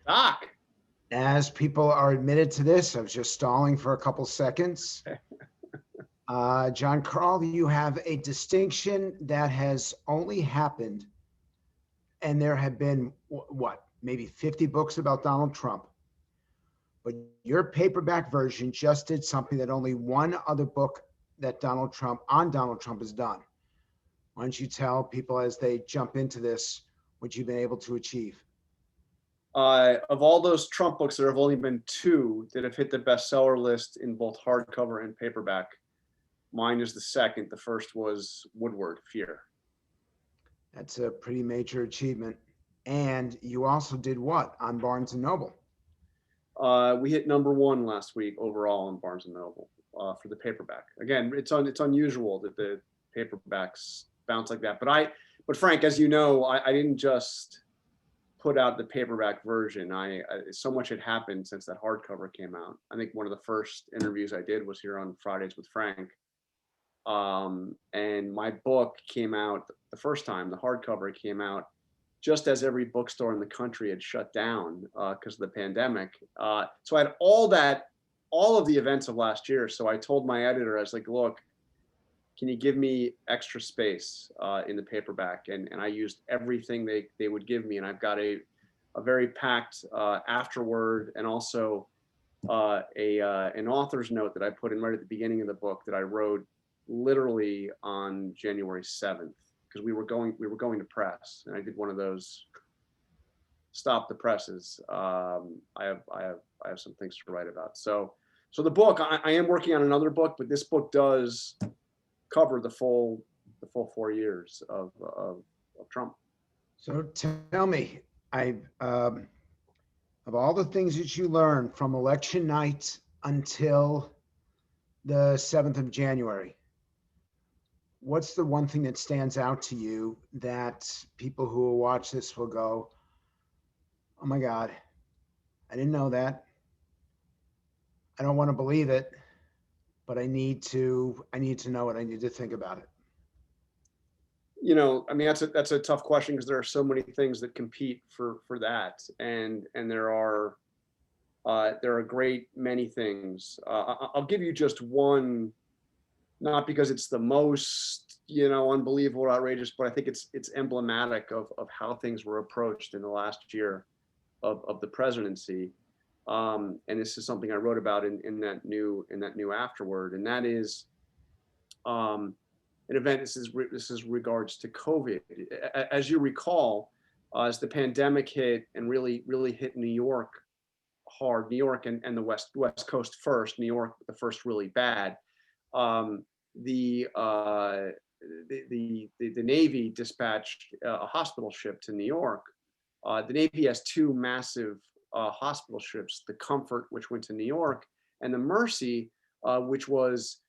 Doc. As people are admitted to this, I was just stalling for a couple seconds. Jon Karl, you have a distinction that has only happened, and there have been, what, maybe 50 books about Donald Trump. But your paperback version just did something that only one other book that Donald Trump has done. Why don't you tell people as they jump into this what you've been able to achieve? Of all those Trump books, there have only been two that have hit the bestseller list in both hardcover and paperback. Mine is the second. The first was Woodward, Fear. That's a pretty major achievement. And you also did what on Barnes & Noble? We hit #1 last week overall on Barnes & Noble for the paperback. Again, it's unusual that the paperbacks bounce like that. But Frank, as you know, I didn't just put out the paperback version. So much had happened since that hardcover came out. I think one of the first interviews I did was here on Fridays with Frank. And my book came out the first time, the hardcover came out just as every bookstore in the country had shut down because of the pandemic. So I had all of the events of last year. So I told my editor, I was like, look, can you give me extra space in the paperback? And I used everything they would give me. And I've got a very packed afterword, and also an author's note that I put in right at the beginning of the book that I wrote literally on January 7th, because we were going to press, and I did one of those stop the presses. I have some things to write about. So the book, I am working on another book, but this book does cover the full 4 years of Trump. So tell me, of all the things that you learned from election night until the 7th of January, what's the one thing that stands out to you that people who will watch this will go, oh my God, I didn't know that. I don't want to believe it, but I need to know it. I need to think about it. You know, I mean, that's a tough question, because there are so many things that compete for that, and there are a great many things. I'll give you just one, not because it's the most, unbelievable or outrageous, but I think it's emblematic of how things were approached in the last year of the presidency. And this is something I wrote about in that new afterword, and that is an event. This is regards to COVID. As you recall, as the pandemic hit and really hit New York hard, New York and the West Coast first, New York the first really bad. The Navy dispatched a hospital ship to New York. The Navy has two massive hospital ships: the Comfort, which went to New York, and the Mercy, which was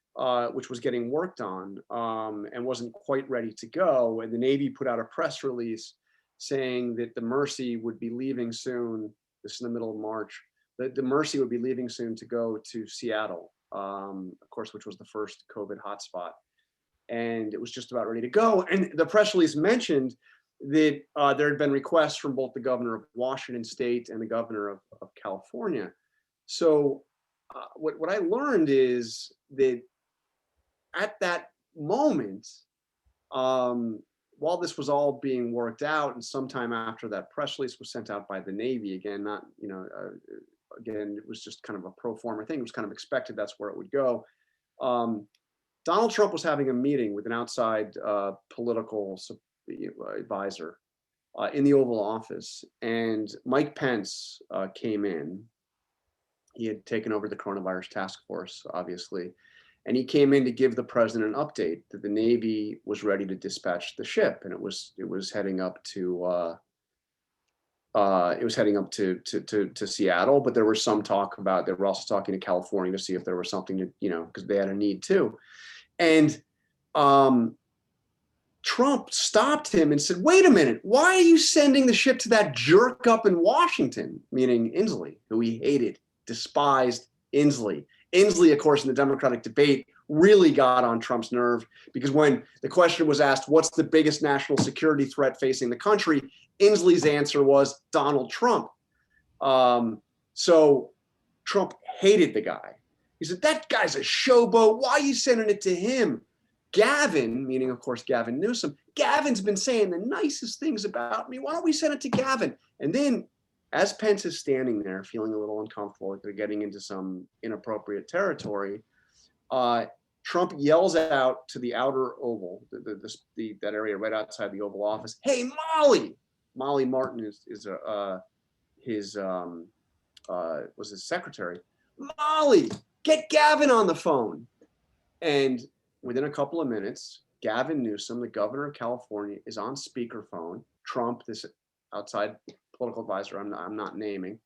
getting worked on and wasn't quite ready to go. And the Navy put out a press release saying that the Mercy would be leaving soon. This is in the middle of March. The Mercy would be leaving soon to go to Seattle, of course, which was the first COVID hotspot. And it was just about ready to go. And the press release mentioned that there had been requests from both the governor of Washington State and the governor of California. So what I learned is that at that moment, while this was all being worked out, and sometime after that press release was sent out by the Navy, again, not, again, it was just kind of a pro forma thing. It was kind of expected that's where it would go. Donald Trump was having a meeting with an outside political advisor in the Oval Office, and Mike Pence came in. He had taken over the coronavirus task force, obviously, and he came in to give the president an update that the Navy was ready to dispatch the ship, and it was heading up to Seattle. But there was some talk about, they were also talking to California to see if there was something to, because they had a need too. And Trump stopped him and said, wait a minute, why are you sending the ship to that jerk up in Washington? Meaning Inslee, who he hated, despised Inslee. Inslee, of course, in the Democratic debate, really got on Trump's nerve, because when the question was asked, what's the biggest national security threat facing the country, Inslee's answer was Donald Trump. So Trump hated the guy. He said, that guy's a showboat. Why are you sending it to him? Gavin, meaning, of course, Gavin Newsom, Gavin's been saying the nicest things about me. Why don't we send it to Gavin? And then as Pence is standing there feeling a little uncomfortable, like they're getting into some inappropriate territory, Trump yells out to the outer Oval, that area right outside the Oval Office, hey, Molly! Molly Martin was his secretary. Molly, get Gavin on the phone. And within a couple of minutes, Gavin Newsom, the governor of California, is on speakerphone. Trump, this outside political advisor, I'm not naming,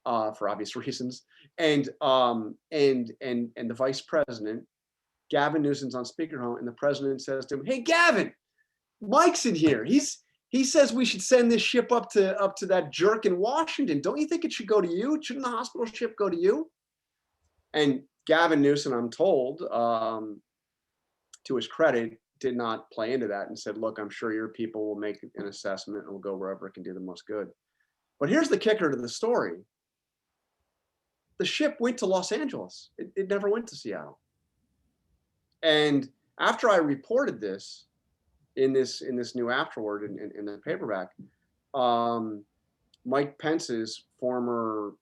for obvious reasons, and the vice president, Gavin Newsom's on speakerphone, and the president says to him, "Hey, Gavin, Mike's in here. He says we should send this ship up to that jerk in Washington. Don't you think it should go to you? Shouldn't the hospital ship go to you?" And Gavin Newsom, I'm told, to his credit, did not play into that and said, "Look, I'm sure your people will make an assessment and will go wherever it can do the most good." But here's the kicker to the story. The ship went to Los Angeles. It never went to Seattle. And after I reported this in this new afterward in the paperback, Mike Pence's former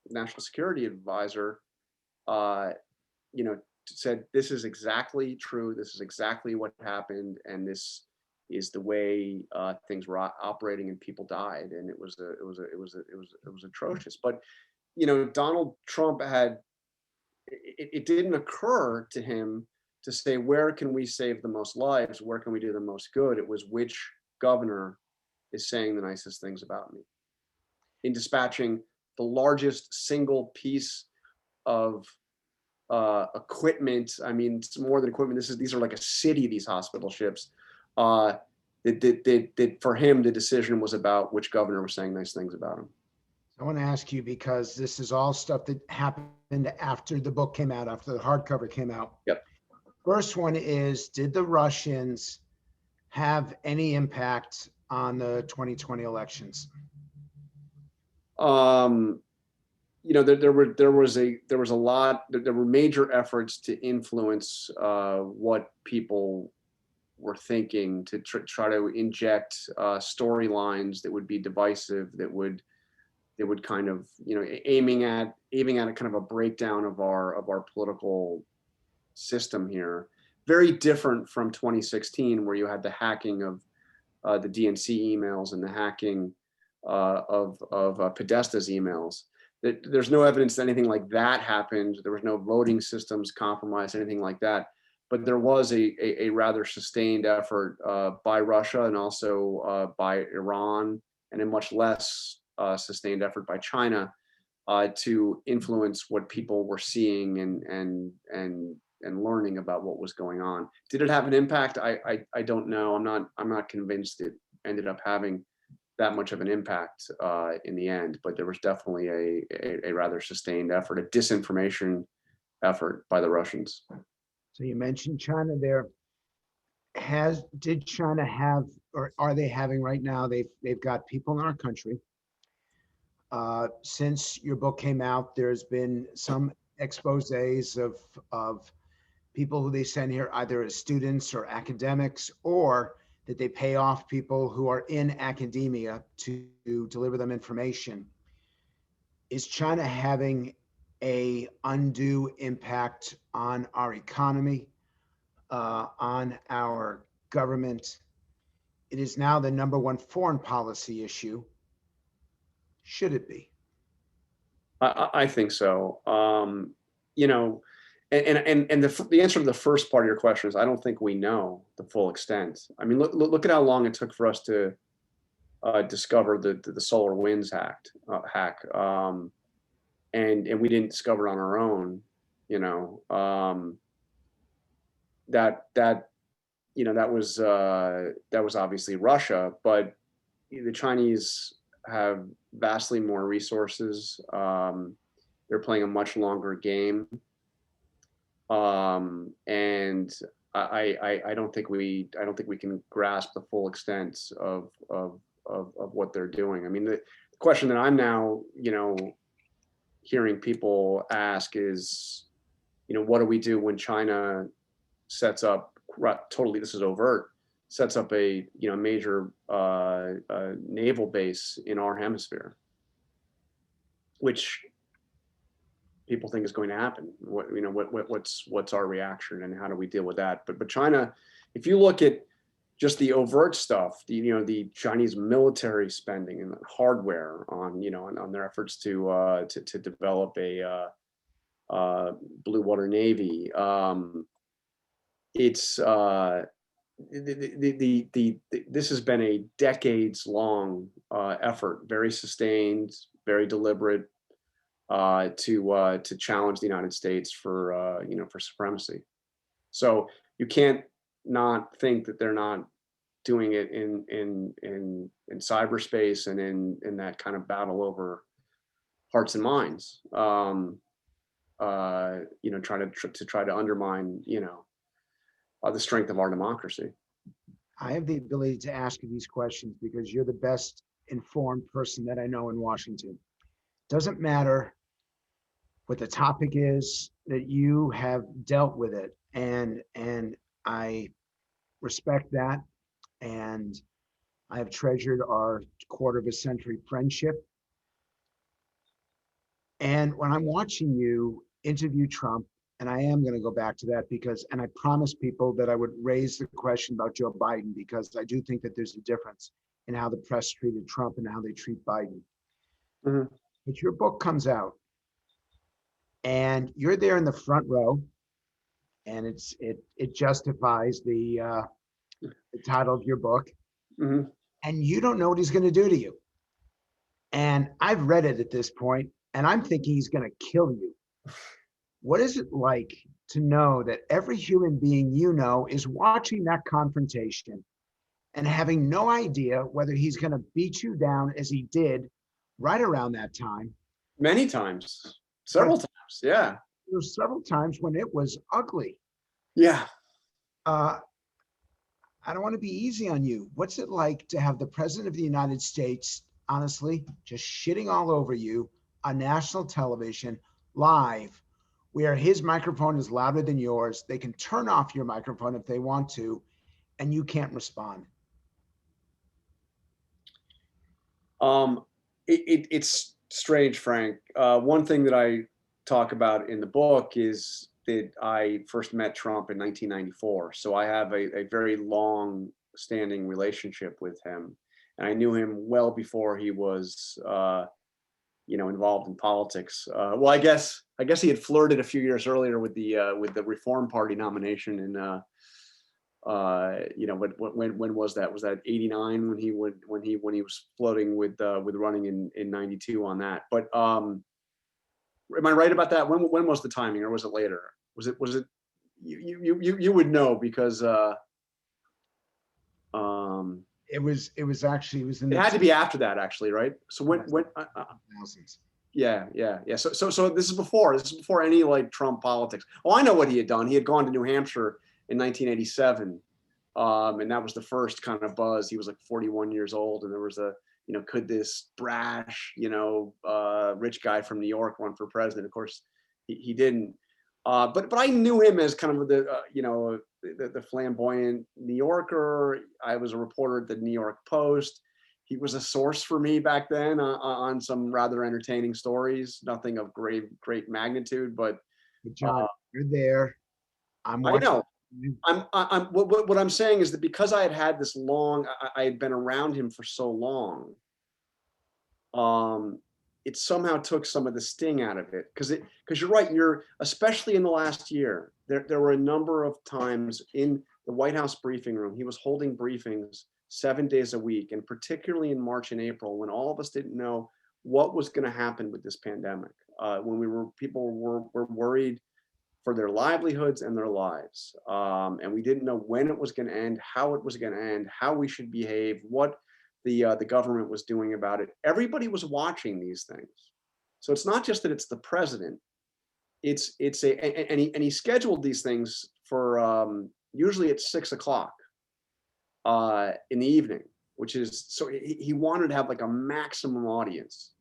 national security advisor, said, this is exactly true. This is exactly what happened, and this is the way things were operating, and people died, and it was atrocious. But Donald Trump had. It didn't occur to him to say, where can we save the most lives? Where can we do the most good? It was, which governor is saying the nicest things about me? In dispatching the largest single piece of equipment. I mean, it's more than equipment. These are like a city, these hospital ships. That for him, the decision was about which governor was saying nice things about him. I want to ask you, because this is all stuff that happened after the book came out, after the hardcover came out. Yep. First one is, did the Russians have any impact on the 2020 elections? There were major efforts to influence what people were thinking, to try to inject storylines that would be divisive, that would kind of, aiming at a kind of a breakdown of our political system here. Very different from 2016, where you had the hacking of the DNC emails and the hacking of Podesta's emails. There's no evidence that anything like that happened. There was no voting systems compromised, anything like that. But there was a rather sustained effort by Russia, and also by Iran, and a much less sustained effort by China to influence what people were seeing and learning about what was going on. Did it have an impact? I don't know. I'm not convinced it ended up having that much of an impact in the end, but there was definitely a rather sustained effort, a disinformation effort by the Russians. So you mentioned China there. Did China have, or are they having right now, they've got people in our country. Since your book came out, there's been some exposés of people who they send here either as students or academics, or that they pay off people who are in academia to deliver them information. Is China having a undue impact on our economy, on our government? It is now the number one foreign policy issue. Should it be? I think so. And the answer to the first part of your question is, I don't think we know the full extent. I mean, look at how long it took for us to discover the solar winds hack, and we didn't discover it on our own. That was obviously Russia, but the Chinese have vastly more resources. They're playing a much longer game. And I don't think we can grasp the full extent of what they're doing. I mean, the question that I'm now, hearing people ask is, what do we do when China sets up, totally, this is overt, sets up a major naval base in our hemisphere, which people think is going to happen. What's our reaction, and how do we deal with that? But China, if you look at just the overt stuff, the Chinese military spending and hardware on their efforts to develop a blue water navy, it's this has been a decades long effort, very sustained, very deliberate, to challenge the United States for for supremacy. So you can't not think that they're not doing it in cyberspace and in that kind of battle over hearts and minds. Try to undermine the strength of our democracy. I have the ability to ask you these questions because you're the best informed person that I know in Washington. Doesn't matter what the topic is, that you have dealt with it, and I respect that, and I have treasured our quarter of a century friendship. And when I'm watching you interview Trump, and I am going to go back to that because, and I promised people that I would raise the question about Joe Biden, because I do think that there's a difference in how the press treated Trump and how they treat Biden. Mhm. But your book comes out and you're there in the front row, and it justifies the title of your book. Mhm. And you don't know what he's going to do to you. And I've read it at this point, and I'm thinking he's going to kill you. What is it like to know that every human being is watching that confrontation and having no idea whether he's going to beat you down as he did right around that time? Many times, several times, yeah. There were several times when it was ugly. Yeah. I don't want to be easy on you. What's it like to have the president of the United States, honestly, just shitting all over you on national television, live, where his microphone is louder than yours? They can turn off your microphone if they want to, and you can't respond. It's strange, Frank. One thing that I talk about in the book is that I first met Trump in 1994. So I have a very long standing relationship with him. And I knew him well before he was, involved in politics. Well, I guess he had flirted a few years earlier with the Reform Party nomination in, when was that? Was that 89 when he was floating with running in 92 on that? But am I right about that? When was the timing, or was it later? Was it you would know because It was in it the had to be after that, actually, right? So when 2000s. yeah. So this is before any like Trump politics. Oh, I know what he had done. He had gone to New Hampshire in 1987. And that was the first kind of buzz. He was like 41 years old, and there was a, could this brash, rich guy from New York run for president? Of course, he didn't. But I knew him as kind of the flamboyant New Yorker. I was a reporter at the New York Post. He was a source for me back then on some rather entertaining stories. Nothing of great magnitude, but John, you're there. I'm I watching. know. What I'm saying is that because I had this long, I had been around him for so long, it somehow took some of the sting out of it. Because you're right, especially in the last year, there were a number of times in the White House briefing room, he was holding briefings 7 days a week, and particularly in March and April, when all of us didn't know what was going to happen with this pandemic, when people were worried for their livelihoods and their lives. And we didn't know when it was going to end, how it was going to end, how we should behave, what the government was doing about it. Everybody was watching these things. So it's not just that it's the president. And he scheduled these things for usually at 6 o'clock in the evening, which is, so he wanted to have like a maximum audience.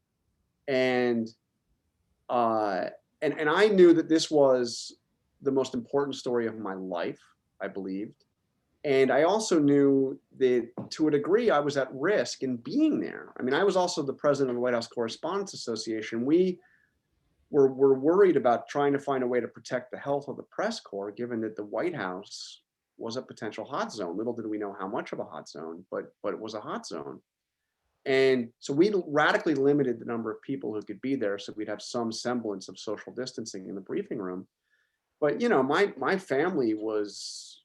And and I knew that this was the most important story of my life, I believed. And I also knew that to a degree I was at risk in being there. I mean, I was also the president of the White House Correspondents Association. We were worried about trying to find a way to protect the health of the press corps, given that the White House was a potential hot zone. Little did we know how much of a hot zone, but it was a hot zone. And so we radically limited the number of people who could be there, so we'd have some semblance of social distancing in the briefing room. But you know, my family was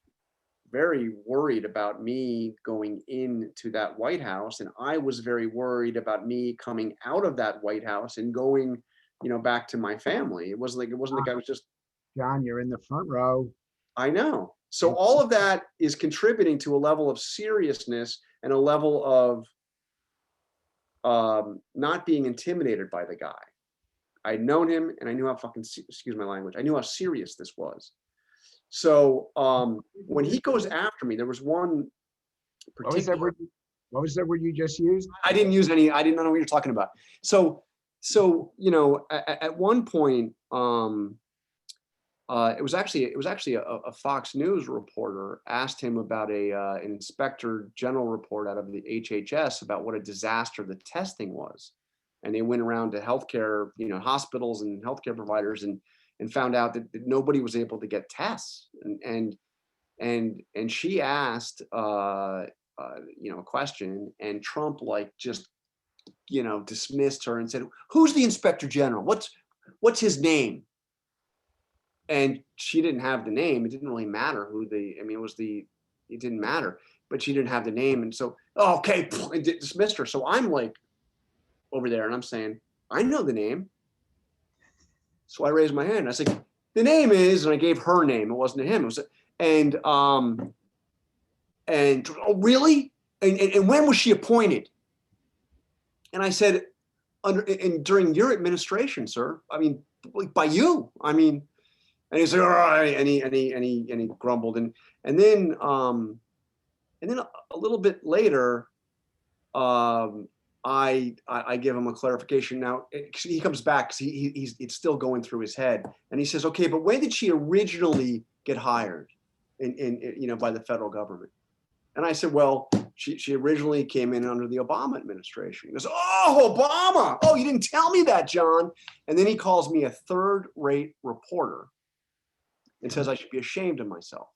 very worried about me going into that White House, and I was very worried about me coming out of that White House and going, you know, back to my family. It wasn't like I was just. John, you're in the front row. I know. So all of that is contributing to a level of seriousness and a level of not being intimidated by the guy. I'd known him and I knew how fucking, excuse my language, I knew how serious this was. So when he goes after me, there was one particular. What was that word you just used? I didn't use any, I didn't know what you're talking about. So you know, at one point, it was actually a Fox News reporter asked him about an inspector general report out of the HHS about what a disaster the testing was, and they went around to healthcare, you know, hospitals and healthcare providers, and found out that nobody was able to get tests, and she asked you know, a question, and Trump like just, you know, dismissed her and said, "Who's the inspector general? What's his name?" And she didn't have the name. It didn't really matter who I mean, it didn't matter, but she didn't have the name. And so, oh, okay, and dismissed her. So I'm like over there and I'm saying, I know the name. So I raised my hand. I said, the name is, and I gave her name. It wasn't him. It was, and oh, really? And when was she appointed? And I said, during your administration, sir. I mean, by you. I mean, and he said, all right, and he grumbled, and then a little bit later, I give him a clarification. Now he comes back because it's still going through his head, and he says, okay, but when did she originally get hired, you know, by the federal government? And I said, well, she originally came in under the Obama administration. He goes, oh, Obama! Oh, you didn't tell me that, John. And then he calls me a third-rate reporter and says I should be ashamed of myself.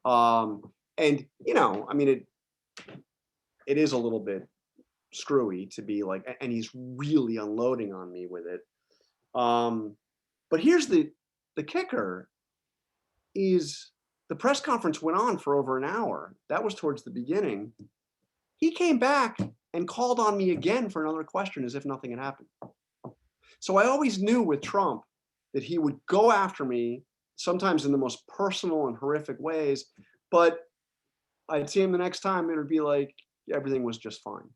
And you know, I mean, it is a little bit screwy to be like, and he's really unloading on me with it. But here's the kicker: is the press conference went on for over an hour. That was towards the beginning. He came back and called on me again for another question as if nothing had happened. So I always knew with Trump that he would go after me, sometimes in the most personal and horrific ways, but I'd see him the next time and it would be like everything was just fine.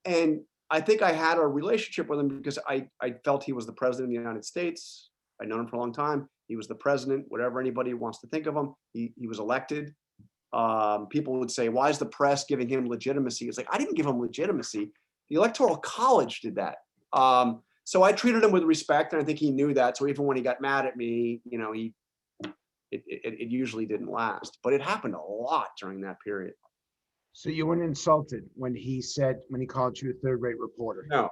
And I think I had a relationship with him because I felt he was the president of the United States. I'd known him for a long time. He was the president, whatever anybody wants to think of him. He was elected. People would say, why is the press giving him legitimacy? It's like, I didn't give him legitimacy. The Electoral College did that. So I treated him with respect, and I think he knew that. So even when he got mad at me, you know, it usually didn't last, but it happened a lot during that period. So you weren't insulted when he called you a third-rate reporter? No,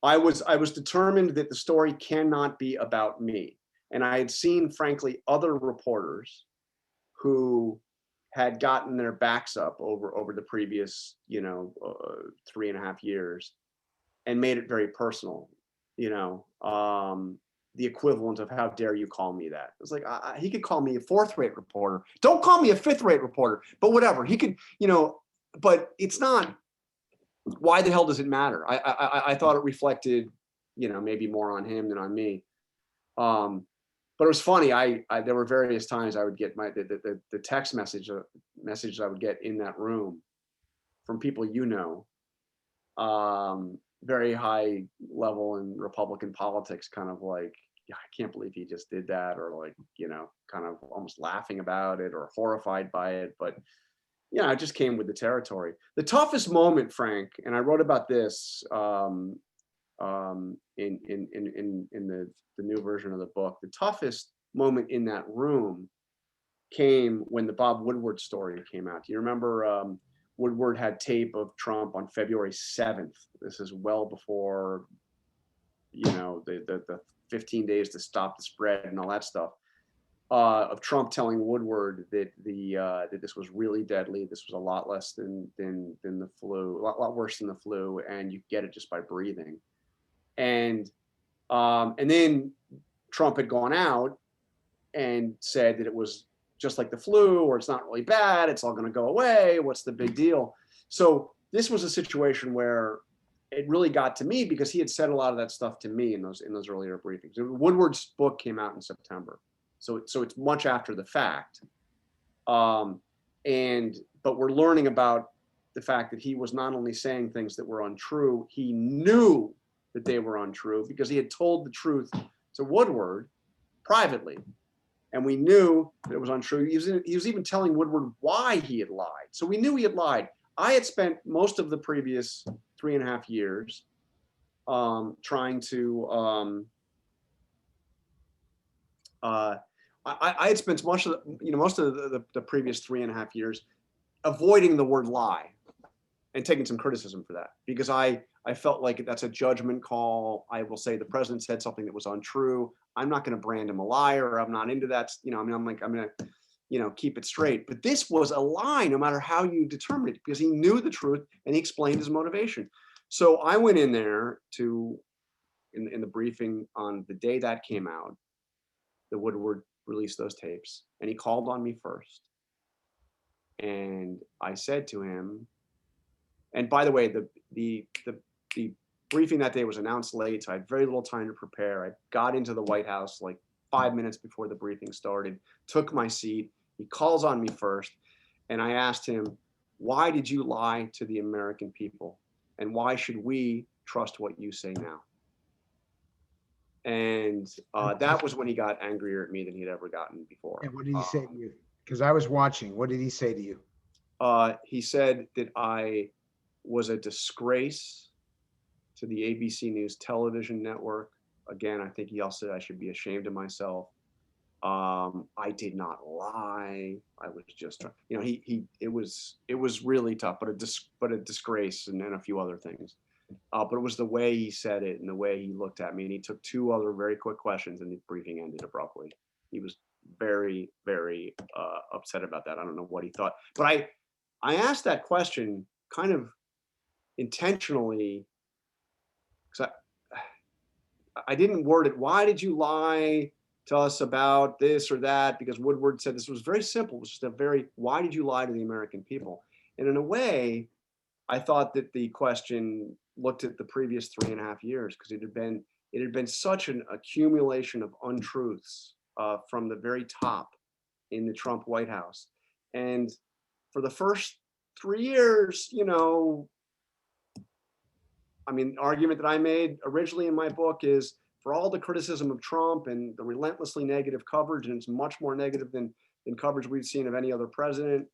I was determined that the story cannot be about me. And I had seen, frankly, other reporters who had gotten their backs up over the previous, you know, 3.5 years, and made it very personal, you know, the equivalent of how dare you call me that. It's like, he could call me a fourth-rate reporter. Don't call me a fifth-rate reporter, but whatever. He could, you know, but it's not, why the hell does it matter? I thought it reflected, you know, maybe more on him than on me. But it was funny. There were various times I would get the text messages I would get in that room from people, you know, very high level in Republican politics, kind of like, yeah, I can't believe he just did that, or like, you know, kind of almost laughing about it or horrified by it. But Yeah, it just came with the territory. The toughest moment, Frank, and I wrote about this in the new version of the book. The toughest moment in that room came when the Bob Woodward story came out. Do you remember Woodward had tape of Trump on February 7th? This is well before, the 15 days to stop the spread and all that stuff. Of Trump telling Woodward that that this was really deadly. This was a lot less than the flu, a lot worse than the flu, and you get it just by breathing. And then Trump had gone out and said that it was just like the flu, or it's not really bad. It's all going to go away. What's the big deal? So this was a situation where it really got to me because he had said a lot of that stuff to me in those earlier briefings. Woodward's book came out in September. So it's much after the fact. But we're learning about the fact that he was not only saying things that were untrue, he knew that they were untrue because he had told the truth to Woodward privately. And we knew that it was untrue. He was even telling Woodward why he had lied. So we knew he had lied. I had spent most of the previous 3.5 years trying to I had spent most of the previous 3.5 years avoiding the word lie and taking some criticism for that because I felt like that's a judgment call. I will say the president said something that was untrue. I'm not going to brand him a liar. I'm not into that. I'm going to, keep it straight. But this was a lie, no matter how you determine it, because he knew the truth and he explained his motivation. So I went in there in the briefing on the day that came out, the Woodward released those tapes, and he called on me first. And I said to him, and by the way, the briefing that day was announced late, so I had very little time to prepare. I got into the White House like 5 minutes before the briefing started, took my seat. He calls on me first, and I asked him, why did you lie to the American people? And why should we trust what you say now? And that was when he got angrier at me than he'd ever gotten before. And what did he say to you? Because I was watching. What did he say to you? He said that I was a disgrace to the ABC News television network. Again, I think he also said I should be ashamed of myself. I did not lie. I was just, it was really tough, but a disgrace and a few other things. But it was the way he said it and the way he looked at me. And he took 2 other very quick questions and the briefing ended abruptly. He was very, very upset about that. I don't know what he thought, but I asked that question kind of intentionally because I didn't word it. Why did you lie to us about this or that? Because Woodward said this was very simple. It was just why did you lie to the American people? And in a way, I thought that the question looked at the previous 3.5 years because it had been such an accumulation of untruths from the very top in the Trump White House. And for the first 3 years, argument that I made originally in my book is for all the criticism of Trump and the relentlessly negative coverage, and it's much more negative than coverage we've seen of any other president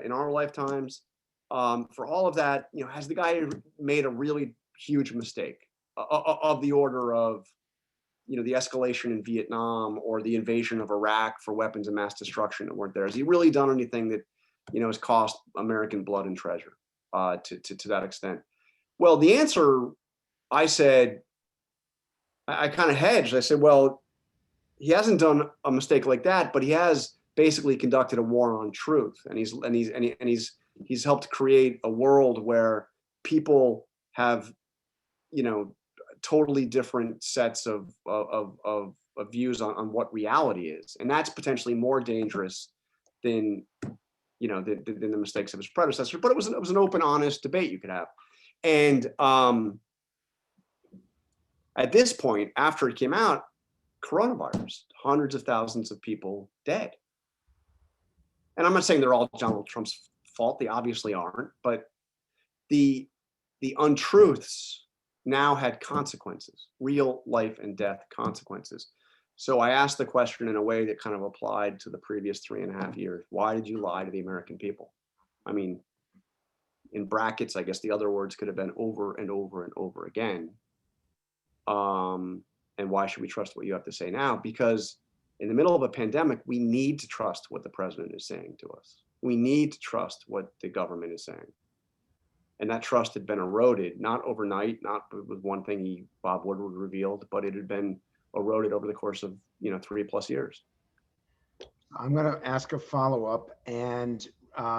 in our lifetimes. For all of that, has the guy made a really huge mistake of the order of, the escalation in Vietnam or the invasion of Iraq for weapons of mass destruction that weren't there? Has he really done anything that, has cost American blood and treasure to that extent? Well, the answer, I said, I kind of hedged. I said, well, he hasn't done a mistake like that, but he has basically conducted a war on truth, and he's helped create a world where people have, totally different sets of views on what reality is, and that's potentially more dangerous than than the mistakes of his predecessor. But it was an open, honest debate you could have, and at this point, after it came out, coronavirus, hundreds of thousands of people dead. And I'm not saying they're all Donald Trump's fault. They obviously aren't, but the untruths now had consequences, real life and death consequences. So I asked the question in a way that kind of applied to the previous 3.5 years. Why did you lie to the American people? I mean, in brackets, I guess the other words could have been over and over and over again. And why should we trust what you have to say now? Because in the middle of a pandemic, we need to trust what the president is saying to us. We need to trust what the government is saying. And that trust had been eroded, not overnight, not with one thing Bob Woodward revealed, but it had been eroded over the course of 3+ years. I'm going to ask a follow-up, and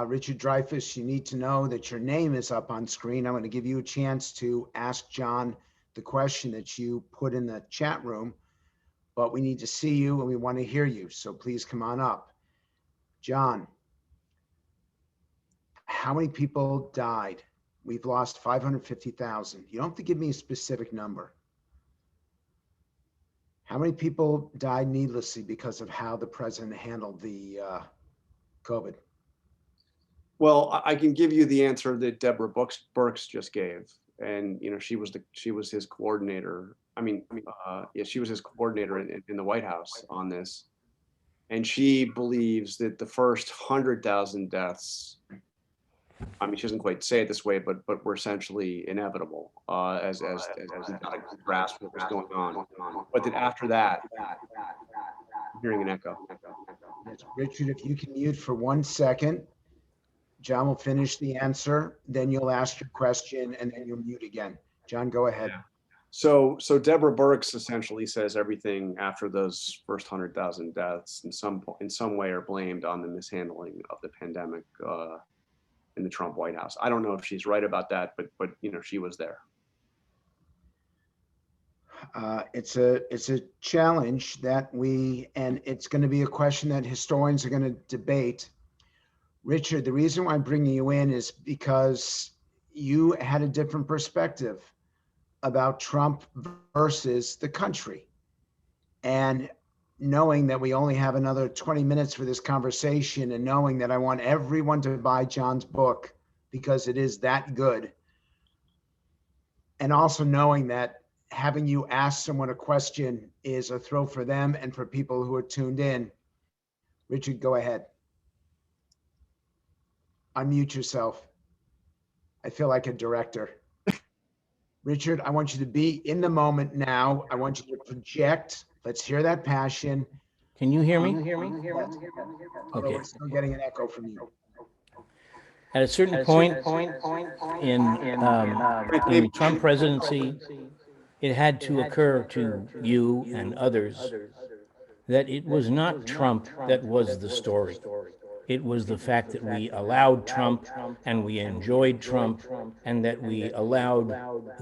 Richard Dreyfuss, you need to know that your name is up on screen. I'm going to give you a chance to ask Jon the question that you put in the chat room, but we need to see you and we want to hear you. So please come on up. Jon, how many people died? We've lost 550,000. You don't have to give me a specific number. How many people died needlessly because of how the president handled the COVID? Well, I can give you the answer that Deborah Birx just gave, and she was his coordinator. Yeah, she was his coordinator in the White House on this, and she believes that the first 100,000 deaths, she doesn't quite say it this way, but were essentially inevitable as we got a grasp of what was going on. But that after that, I'm hearing an echo. Richard, if you can mute for 1 second, Jon will finish the answer, then you'll ask your question, and then you'll mute again. Jon, go ahead. Yeah. So Deborah Birx essentially says everything after those first 100,000 deaths in some way are blamed on the mishandling of the pandemic in the Trump White House. I don't know if she's right about that, but she was there. It's a challenge that and it's going to be a question that historians are going to debate. Richard, the reason why I'm bringing you in is because you had a different perspective about Trump versus the country. And knowing that we only have another 20 minutes for this conversation, and knowing that I want everyone to buy Jon's book because it is that good. And also knowing that having you ask someone a question is a thrill for them and for people who are tuned in. Richard, go ahead. Unmute yourself. I feel like a director. Richard, I want you to be in the moment now. I want you to project. Let's hear that passion. Can you hear me? Okay. We're still getting an echo from you. At a certain point in the Trump presidency, it had to occur to you and others that it was not Trump that was the story. It was the fact that we allowed Trump and we enjoyed Trump, and that we allowed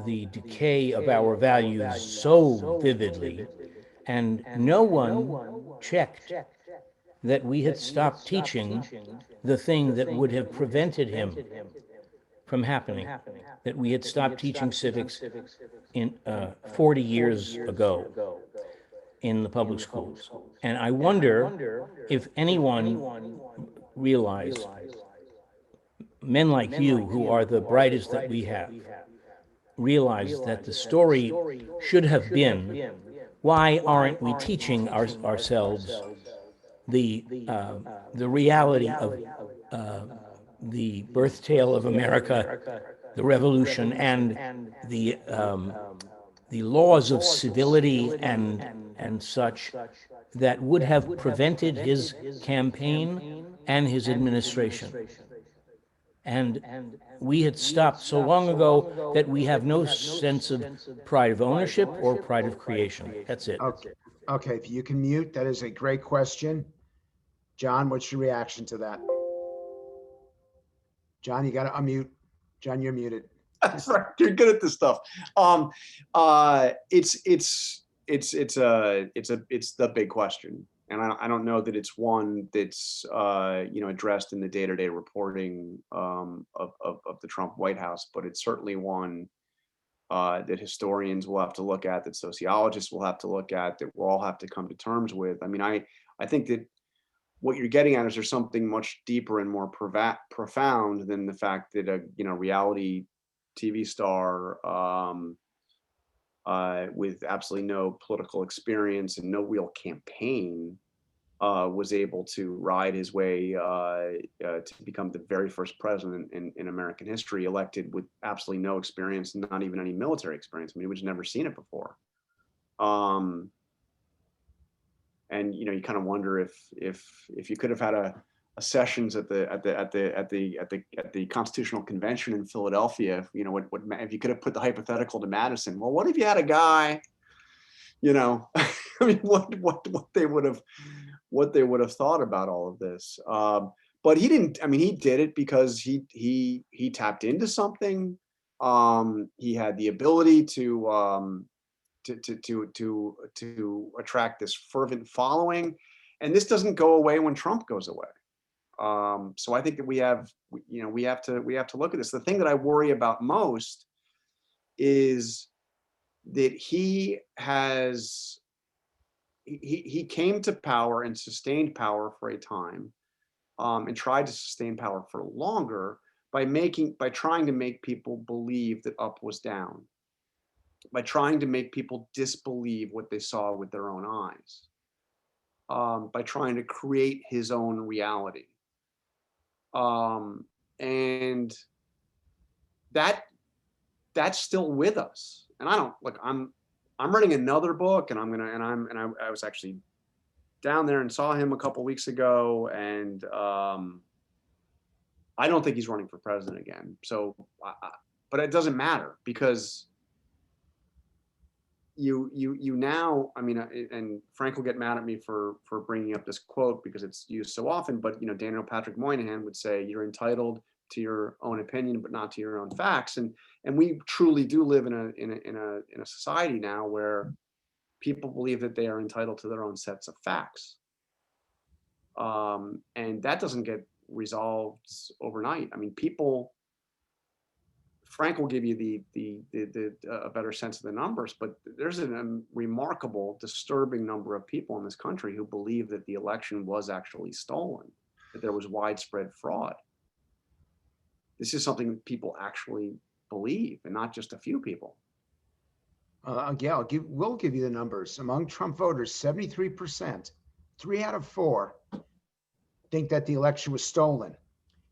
the decay of our values so vividly, and no one checked that we had stopped teaching the thing that would have prevented him from happening, that we had stopped teaching civics in 40 years ago in the public schools. And I wonder if anyone realized, men like you, who are the brightest that we have, realized that the story should have been, why aren't we teaching ourselves the reality of the birth tale of America, the revolution, and the laws of civility and such that would have prevented his campaign and his administration. And we had stopped so long ago that we have no sense of pride of ownership or pride of creation. That's it. Okay, if you can mute, that is a great question. Jon, what's your reaction to that? Jon, you got to unmute. Jon, you're muted. That's right. You're good at this stuff. It's the big question, and I don't know that it's one that's addressed in the day-to-day reporting of the Trump White House, but it's certainly one that historians will have to look at, that sociologists will have to look at, that we'll all have to come to terms with. I think that what you're getting at is there's something much deeper and more profound than the fact that a reality TV star with absolutely no political experience and no real campaign was able to ride his way to become the very first president in American history, elected with absolutely no experience, not even any military experience. I mean, we'd never seen it before. And you kind of wonder if you could have had a sessions at the Constitutional Convention in Philadelphia, what if you could have put the hypothetical to Madison? Well, what if you had a guy, I mean, what they would have thought about all of this. But he didn't. I mean, he did it because he tapped into something. He had the ability to attract this fervent following, and this doesn't go away when Trump goes away. So I think that we have to look at this. The thing that I worry about most is that he came to power and sustained power for a time, and tried to sustain power for longer by trying to make people believe that up was down, by trying to make people disbelieve what they saw with their own eyes, by trying to create his own reality. And that's still with us. And I don't look, I'm writing another book, and I was actually down there and saw him a couple weeks ago, and I don't think he's running for president again. So, but it doesn't matter, because you now, I mean, and Frank will get mad at me for bringing up this quote because it's used so often, but Daniel Patrick Moynihan would say, you're entitled to your own opinion, but not to your own facts. And we truly do live in a society now where people believe that they are entitled to their own sets of facts. And that doesn't get resolved overnight. I mean, Frank will give you a better sense of the numbers, but there's a remarkable, disturbing number of people in this country who believe that the election was actually stolen, that there was widespread fraud. This is something that people actually believe, and not just a few people. Yeah, we'll give you the numbers. Among Trump voters, 73%, 3 out of 4, think that the election was stolen.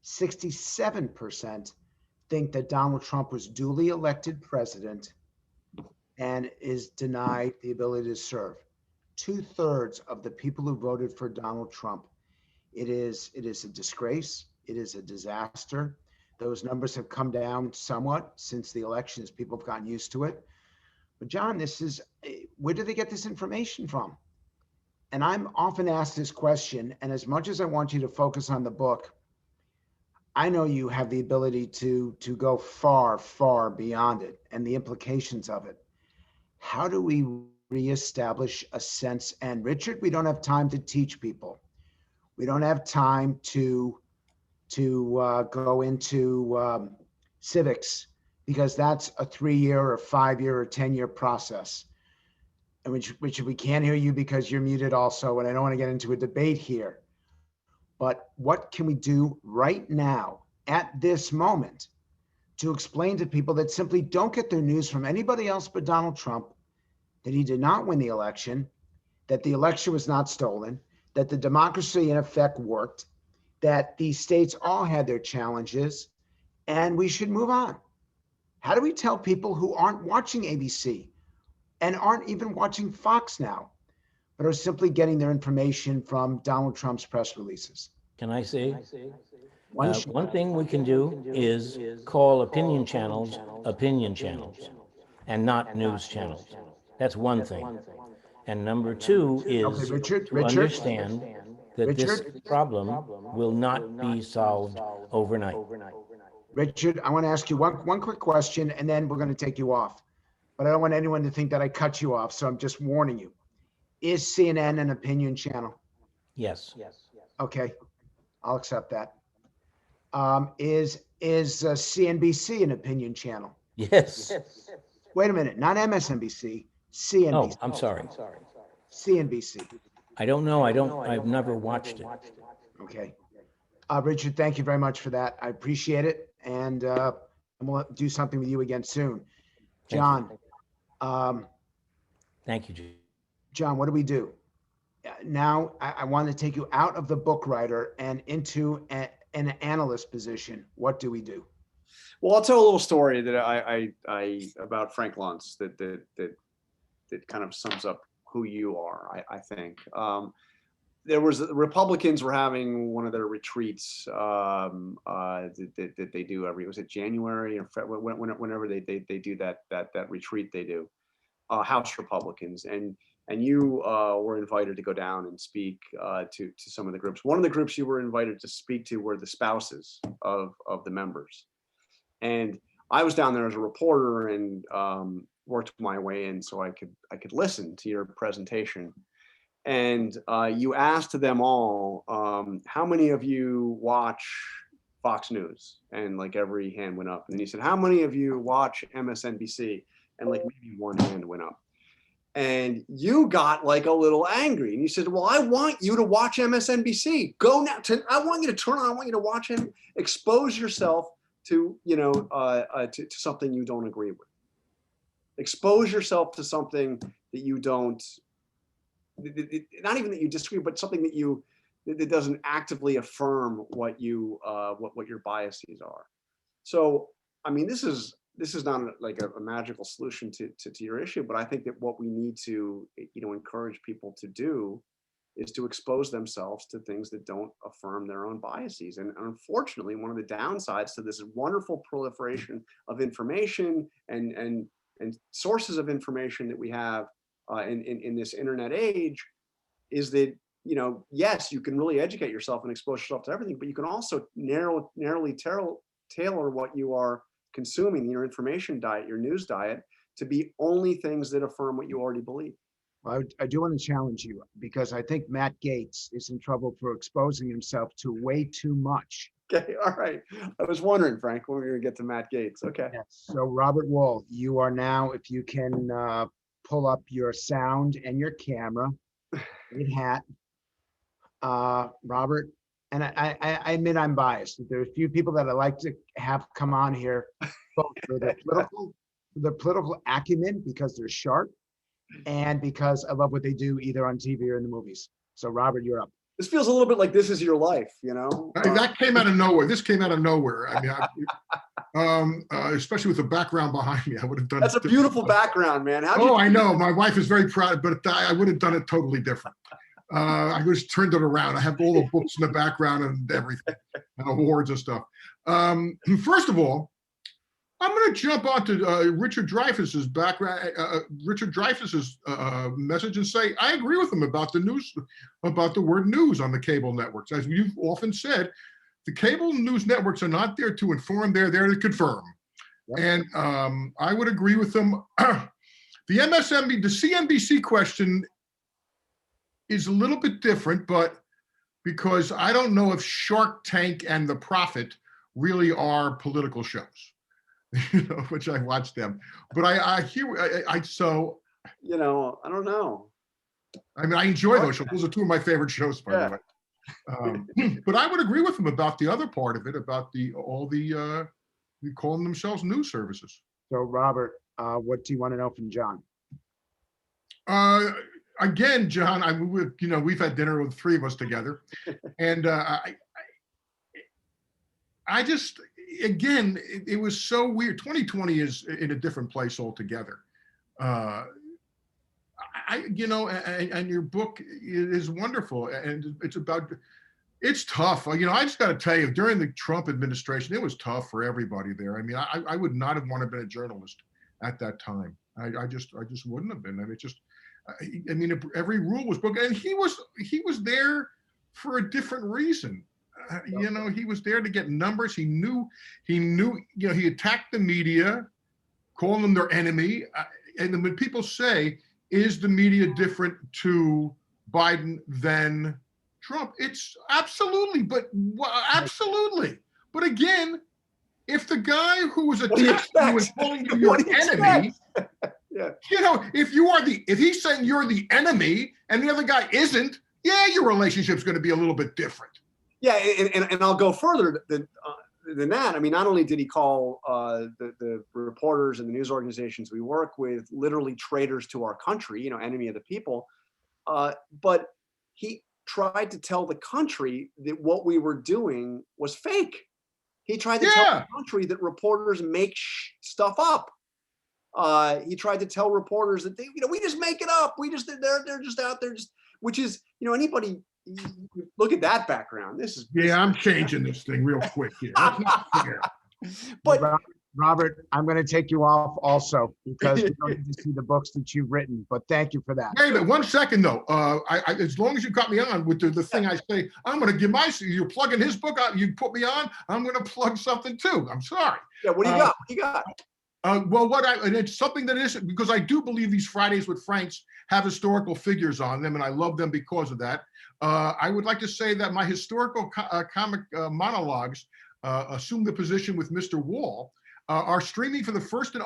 67% think that Donald Trump was duly elected president and is denied the ability to serve. 2/3 of the people who voted for Donald Trump. It is a disgrace. It is a disaster. Those numbers have come down somewhat since the election, as people have gotten used to it. But John, where do they get this information from? And I'm often asked this question, and as much as I want you to focus on the book, I know you have the ability to go far, far beyond it and the implications of it. How do we reestablish a sense? And Richard, we don't have time to teach people. We don't have time to go into civics, because that's a 3-year or 5-year or 10-year process. And which we can't hear you because you're muted also, and I don't want to get into a debate here. But what can we do right now at this moment to explain to people that simply don't get their news from anybody else but Donald Trump, that he did not win the election, that the election was not stolen, that the democracy in effect worked, that these states all had their challenges, and we should move on? How do we tell people who aren't watching ABC and aren't even watching Fox now, but are simply getting their information from Donald Trump's press releases? Can I say? One thing we can do is call opinion channels, and not news channels. That's one thing. And number 2 is Richard, to understand that this problem will not be solved overnight. Richard, I want to ask you one quick question, and then we're going to take you off. But I don't want anyone to think that I cut you off, so I'm just warning you. Is CNN an opinion channel? Yes. Okay, I'll accept that. Is CNBC an opinion channel? Yes. Wait a minute, not MSNBC, CNBC. Oh, I'm sorry. CNBC. I don't know. I've never watched it. Okay. Richard, thank you very much for that. I appreciate it. And we'll do something with you again soon. John. Thank you, Jim. John, what do we do? now I want to take you out of the book writer and into an analyst position. What do we do? Well, I'll tell a little story that I about Frank Luntz that kind of sums up who you are. I think there was Republicans were having one of their retreats that they do was it January or whenever they do that retreat they do, House Republicans, and you were invited to go down and speak to some of the groups. One of the groups you were invited to speak to were the spouses of the members. And I was down there as a reporter and worked my way in so I could listen to your presentation. And you asked them all, how many of you watch Fox News? And like every hand went up. And then you said, how many of you watch MSNBC? And like maybe one hand went up. And you got like a little angry and you said, well, I want you to watch MSNBC. Go now. I want you to turn on. I want you to watch him. Expose yourself to, to something you don't agree with. Expose yourself to something that you don't, not even that you disagree, but something that doesn't actively affirm what your biases are. So, I mean, this is not like a magical solution to your issue, but I think that what we need to, encourage people to do is to expose themselves to things that don't affirm their own biases. And unfortunately, one of the downsides to this wonderful proliferation of information and sources of information that we have in this internet age is that, yes, you can really educate yourself and expose yourself to everything, but you can also narrowly tailor what you are consuming, your information diet, your news diet, to be only things that affirm what you already believe. Well, I do want to challenge you because I think Matt Gaetz is in trouble for exposing himself to way too much. Okay, all right. I was wondering, Frank, when we were going to get to Matt Gaetz. Okay. Yes. So Robert Wall, you are now, if you can pull up your sound and your camera, great hat. Robert, and I admit I'm biased. There are a few people that I like to have come on here, both for the political acumen because they're sharp, and because I love what they do either on TV or in the movies. So Robert, you're up. This feels a little bit like This Is Your Life, That came out of nowhere. This came out of nowhere. I mean, especially with the background behind me, I would have done. That's a beautiful background, man. I know. My wife is very proud, but I would have done it totally different. I just turned it around. I have all the books in the background and everything, and awards and stuff. First of all, I'm going to jump onto Richard Dreyfuss's background, Richard Dreyfuss's message, and say I agree with him about the news, about the word news on the cable networks. As you've often said, the cable news networks are not there to inform; they're there to confirm. Yep. And I would agree with them. The CNBC question is a little bit different, but because I don't know if Shark Tank and The Prophet really are political shows. Which I watch them, but I don't know. I mean, I enjoy those shows. Those are two of my favorite shows, by the way. But I would agree with them about the other part of it, about all the calling themselves news services. So, Robert, what do you want to know from John? Again, John, we've had dinner with three of us together, and I just. Again, it was so weird. 2020 is in a different place altogether. And your book is wonderful, and it's tough. I just got to tell you, during the Trump administration, it was tough for everybody there. I mean, I would not have wanted to be a journalist at that time. I just wouldn't have been. I mean, every rule was broken, and he was there for a different reason. He was there to get numbers. He knew, he attacked the media, calling them their enemy. And then when people say, is the media different to Biden than Trump? It's absolutely, absolutely. But again, if the guy who was attacking you is calling you your enemy, if he's saying you're the enemy and the other guy isn't, your relationship's going to be a little bit different. Yeah, and I'll go further than that. I mean, not only did he call the reporters and the news organizations we work with literally traitors to our country, enemy of the people, but he tried to tell the country that what we were doing was fake. He tried to tell Yeah. the country that reporters make stuff up. He tried to tell reporters that we just make it up. They're just out there, which is, anybody look at that background. This is I'm changing this thing real quick here. That's not fair. But Robert, I'm going to take you off also because we don't need to see the books that you've written, but thank you for that. Wait a minute, 1 second though. As long as you got me on with the thing I say, I'm going to give you're plugging his book out, you put me on, I'm going to plug something too. I'm sorry. Yeah, what do you got? What do you got? And it's something that is, because I do believe these Fridays with Franks have historical figures on them, and I love them because of that. I would like to say that my historical comic monologues, Assume the Position with Mr. Wall, are streaming for the first time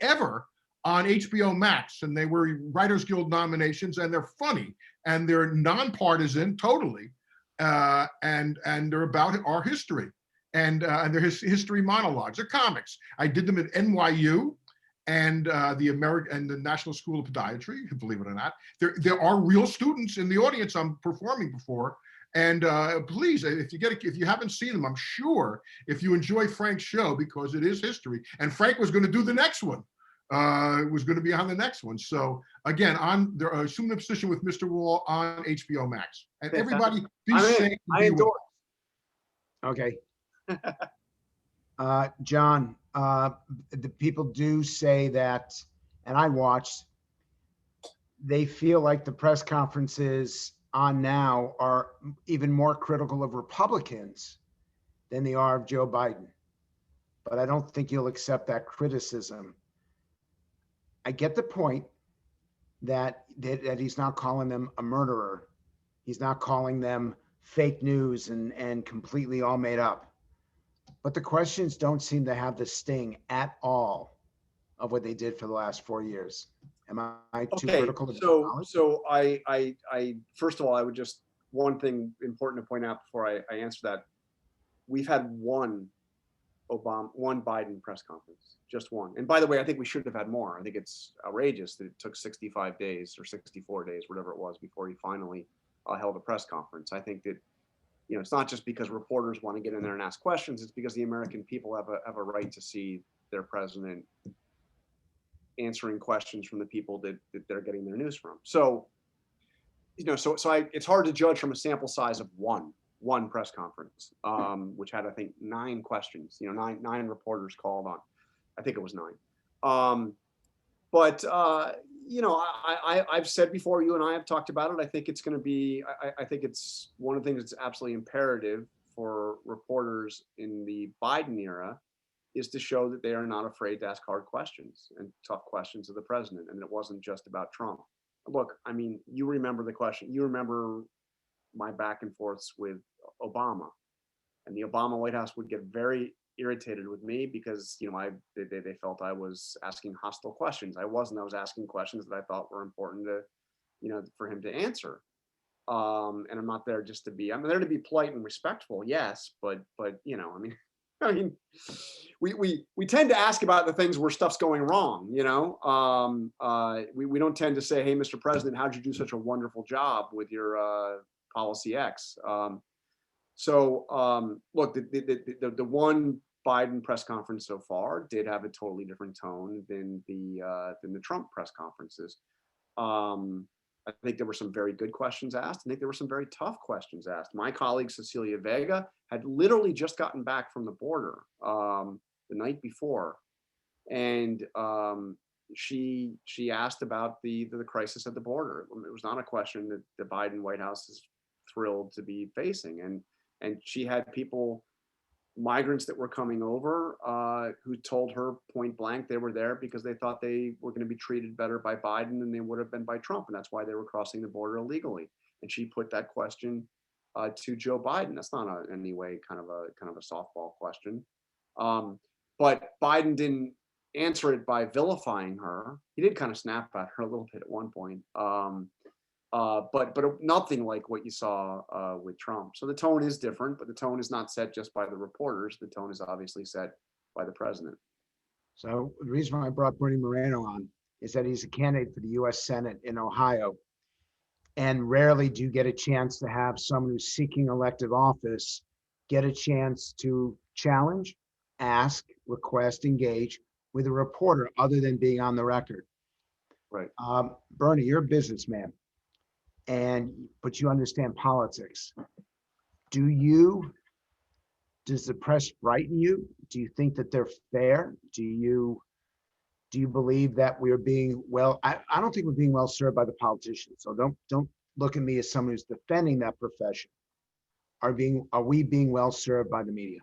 ever on HBO Max, and they were Writers Guild nominations, and they're funny, and they're nonpartisan, totally, and they're about our history, and they're history monologues. They're comics. I did them at NYU and the National School of Podiatry. Believe it or not, there are real students in the audience I'm performing before. And please, if you haven't seen them, I'm sure if you enjoy Frank's show, because it is history, and Frank was going to do the next one, was going to be on the next one. So again, Assume the Position with Mr. Wall on HBO Max. And everybody, be safe. I endorse. Okay. John, the people do say that, and I watched, they feel like the press conferences on now are even more critical of Republicans than they are of Joe Biden. But I don't think you'll accept that criticism. I get the point that he's not calling them a murderer. He's not calling them fake news and completely all made up. But the questions don't seem to have the sting at all of what they did for the last 4 years. Am I too critical? So I first of all, I would just, one thing important to point out before I answer that, we've had one Biden press conference, just one. And by the way, I think we should have had more. I think it's outrageous that it took 65 days or 64 days, whatever it was, before he finally held a press conference. I think that, it's not just because reporters want to get in there and ask questions. It's because the American people have a right to see their president answering questions from the people that they're getting their news from. So, it's hard to judge from a sample size of one press conference, which had, I think, 9 questions, 9 reporters called on. I think it was 9. But I've said before, you and I have talked about it. I think it's going to be, I think it's one of the things that's absolutely imperative for reporters in the Biden era is to show that they are not afraid to ask hard questions and tough questions of the president. And it wasn't just about Trump. Look, I mean, you remember the question. You remember my back and forths with Obama, and the Obama White House would get very irritated with me because, they felt I was asking hostile questions. I wasn't. I was asking questions that I thought were important to, for him to answer. And I'm not there just to be. I'm there to be polite and respectful, yes, but we tend to ask about the things where stuff's going wrong. We don't tend to say, "Hey, Mr. President, how'd you do such a wonderful job with your policy X?" Look, the one Biden press conference so far did have a totally different tone than the Trump press conferences. I think there were some very good questions asked. I think there were some very tough questions asked. My colleague Cecilia Vega had literally just gotten back from the border the night before, and she asked about the crisis at the border. It was not a question that the Biden White House is thrilled to be facing, and she had people, migrants that were coming over, who told her point blank they were there because they thought they were going to be treated better by Biden than they would have been by Trump, and that's why they were crossing the border illegally. And she put that question to Joe Biden. That's not in any way kind of a softball question, but Biden didn't answer it by vilifying her. He did kind of snap at her a little bit at one point. But nothing like what you saw with Trump. So the tone is different, but the tone is not set just by the reporters. The tone is obviously set by the president. So the reason why I brought Bernie Moreno on is that he's a candidate for the U.S. Senate in Ohio. And rarely do you get a chance to have someone who's seeking elective office get a chance to challenge, ask, request, engage with a reporter other than being on the record. Right. Bernie, you're a businessman, but you understand politics. Does the press frighten you? Do you think that they're fair? Do you believe that we're being I don't think we're being well served by the politicians. So don't look at me as someone who's defending that profession. Are we being well served by the media?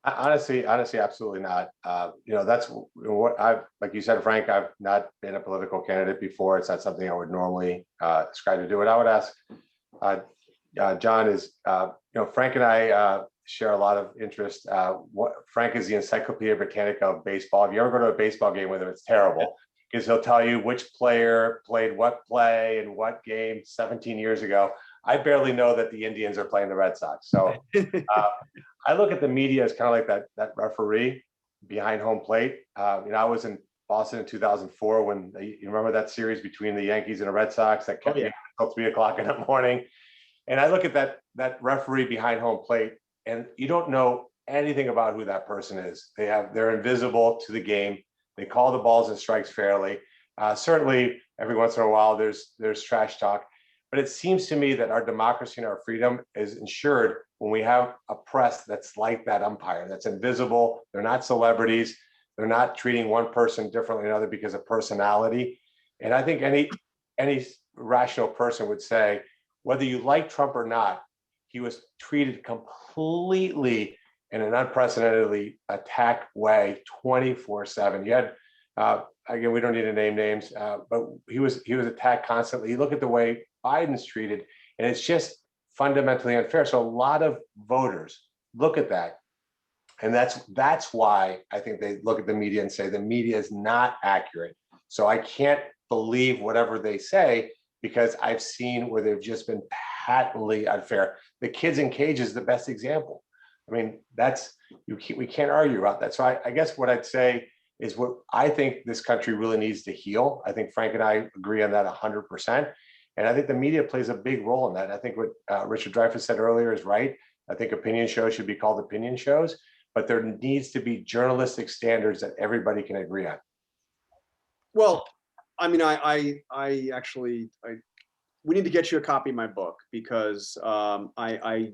Honestly, absolutely not. That's what like you said, Frank, I've not been a political candidate before. It's not something I would normally strive to do. What I would ask John is, Frank and I share a lot of interest. Frank is the Encyclopedia Britannica of baseball. If you ever go to a baseball game with him, it's terrible because he'll tell you which player played what play and what game 17 years ago. I barely know that the Indians are playing the Red Sox. So I look at the media as kind of like that referee behind home plate. I was in Boston in 2004 when you remember that series between the Yankees and the Red Sox that kept me until 3 o'clock in the morning. And I look at that referee behind home plate, and you don't know anything about who that person is. They're invisible to the game. They call the balls and strikes fairly. Certainly, every once in a while, there's trash talk. But it seems to me that our democracy and our freedom is ensured when we have a press that's like that umpire, that's invisible. They're not celebrities. They're not treating one person differently than another because of personality. And I think any rational person would say, whether you like Trump or not, he was treated completely in an unprecedentedly attack way 24/7. You had, again, we don't need to name names, but he was attacked constantly. You look at the way Biden's treated, and it's just fundamentally unfair. So a lot of voters look at that. And that's why I think they look at the media and say the media is not accurate. So I can't believe whatever they say because I've seen where they've just been patently unfair. The kids in cage is the best example. I mean, we can't argue about that. So I guess what I'd say is what I think this country really needs to heal. I think Frank and I agree on that 100%. And I think the media plays a big role in that. I think what Richard Dreyfuss said earlier is right. I think opinion shows should be called opinion shows, but there needs to be journalistic standards that everybody can agree on. Well, I mean, we need to get you a copy of my book because I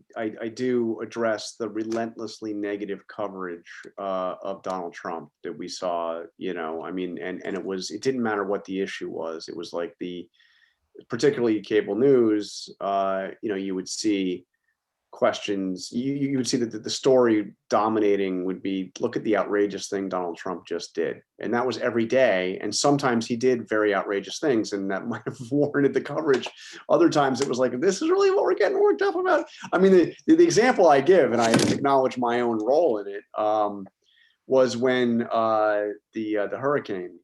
do address the relentlessly negative coverage of Donald Trump that we saw. I mean, and it didn't matter what the issue was. It was like particularly cable news. You would see questions. You would see that the story dominating would be, look at the outrageous thing Donald Trump just did. And that was every day. And sometimes he did very outrageous things and that might have warranted the coverage. Other times it was like, this is really what we're getting worked up about. I mean, the example I give, and I acknowledge my own role in it, was when the hurricane,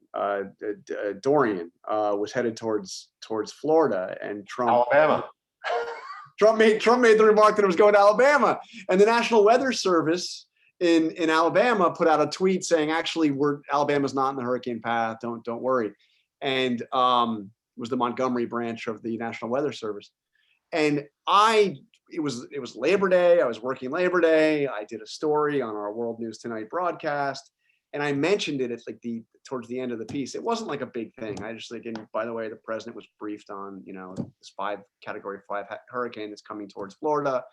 Dorian, was headed towards Florida, and Alabama. Trump made the remark that it was going to Alabama, and the National Weather Service in Alabama put out a tweet saying, actually, Alabama's not in the hurricane path. Don't worry. And it was the Montgomery branch of the National Weather Service. And it was Labor Day. I was working Labor Day. I did a story on our World News Tonight broadcast, and I mentioned it at towards the end of the piece. It wasn't like a big thing. I just and by the way, the president was briefed on, this category 5 hurricane that's coming towards Florida.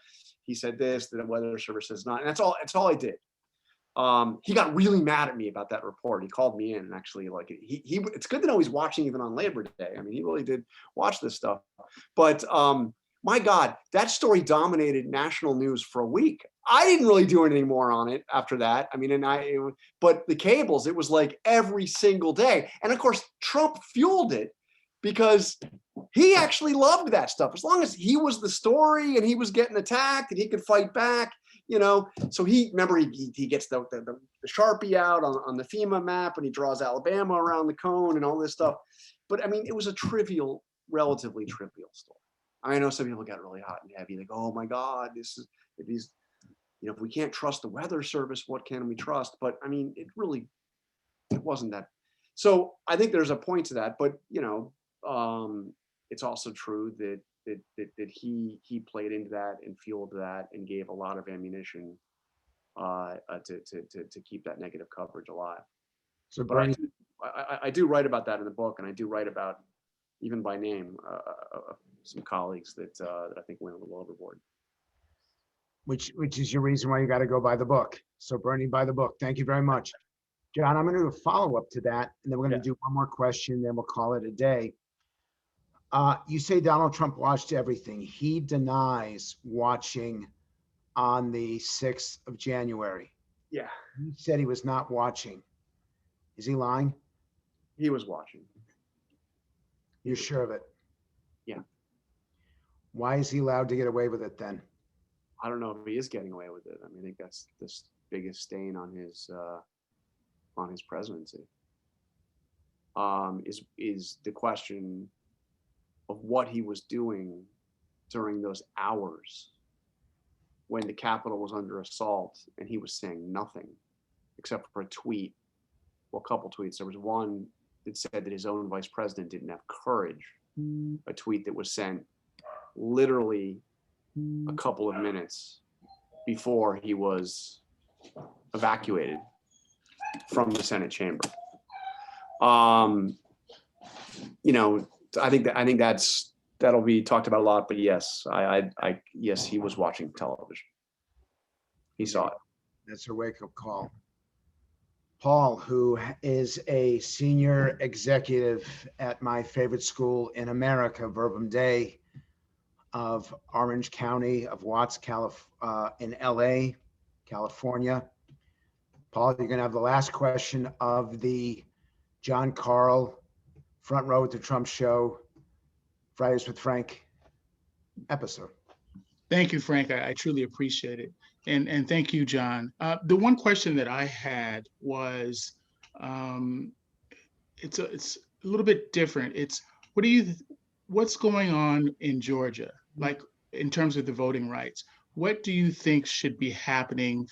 He said this, the Weather Service says not, and that's all I did. He got really mad at me about that report. He called me in and actually it's good to know he's watching even on Labor Day. I mean, he really did watch this stuff, but my God, that story dominated national news for a week. I didn't really do anything more on it after that. I mean, but the cables, it was like every single day. And of course, Trump fueled it because he actually loved that stuff. As long as he was the story and he was getting attacked and he could fight back, So he gets the Sharpie out on the FEMA map and he draws Alabama around the cone and all this stuff. But I mean, it was a relatively trivial story. I know some people got really hot and heavy. They go, oh my God, if we can't trust the Weather Service, what can we trust? But I mean, it wasn't that. So I think there's a point to that, but it's also true that he played into that and fueled that and gave a lot of ammunition to keep that negative coverage alive. So But Bernie, I do write about that in the book, and I do write about, even by name, some colleagues that I think went a little overboard. which is your reason why you got to go buy the book. So Bernie, buy the book. Thank you very much. John, I'm going to do a follow-up to that, and then we're going to do one more question, then we'll call it a day. You say Donald Trump watched everything. He denies watching on the 6th of January. Yeah, He said he was not watching. Is he lying? he was watching. You're sure of it? Yeah. Why is he allowed to get away with it then? I don't know if he is getting away with it. I mean, I think that's the biggest stain on his presidency. Is the question of what he was doing during those hours when the Capitol was under assault and he was saying nothing except for a tweet. Well, a couple tweets. There was one that said that his own vice president didn't have courage. A tweet that was sent literally a couple of minutes before he was evacuated from the Senate chamber. You know, I think that'll be talked about a lot. But yes, yes, he was watching television. He saw it. That's a wake-up call. Paul, who is a senior executive at my favorite school in America, Verbum Day, of Orange County of Watts, in LA, California. Paul, you're going to have the last question of the Jon Karl Front Row at the Trump Show, Fridays with Frank episode. Thank you, Frank. I truly appreciate it. And thank you, John. The one question that I had was, it's a little bit different. It's what's going on in Georgia, like in terms of the voting rights? What do you think should be happening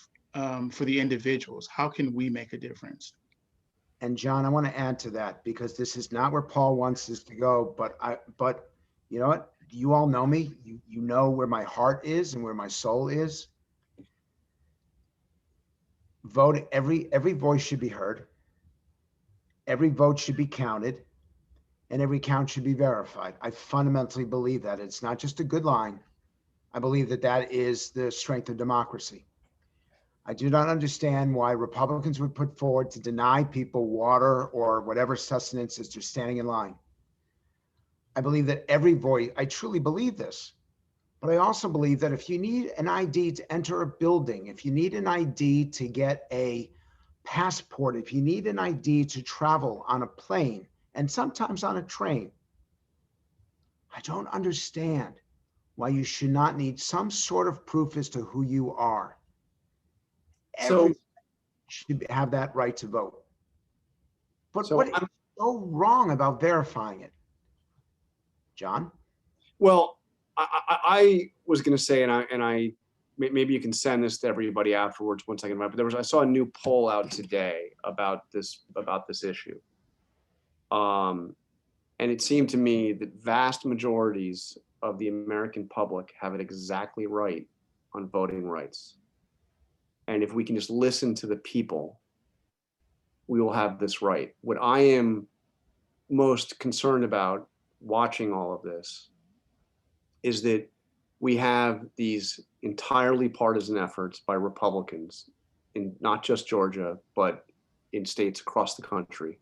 for the individuals? How can we make a difference? And John, I want to add to that because this is not where Paul wants us to go, but you know what? You all know me. You know where my heart is and where my soul is. Vote, every voice should be heard. Every vote should be counted, and every count should be verified. I fundamentally believe that. It's not just a good line. I believe that is the strength of democracy. I do not understand why Republicans would put forward to deny people water or whatever sustenance as they're standing in line. I believe that every voice, I truly believe this, but I also believe that if you need an ID to enter a building, if you need an ID to get a passport, if you need an ID to travel on a plane and sometimes on a train, I don't understand why you should not need some sort of proof as to who you are. Everyone should have that right to vote. But what is so wrong about verifying it? John? Well, I was going to say, and I maybe you can send this to everybody afterwards once I can remember. But I saw a new poll out today about this issue, and it seemed to me that vast majorities of the American public have it exactly right on voting rights. And if we can just listen to the people, we will have this right. What I am most concerned about watching all of this is that we have these entirely partisan efforts by Republicans in not just Georgia, but in states across the country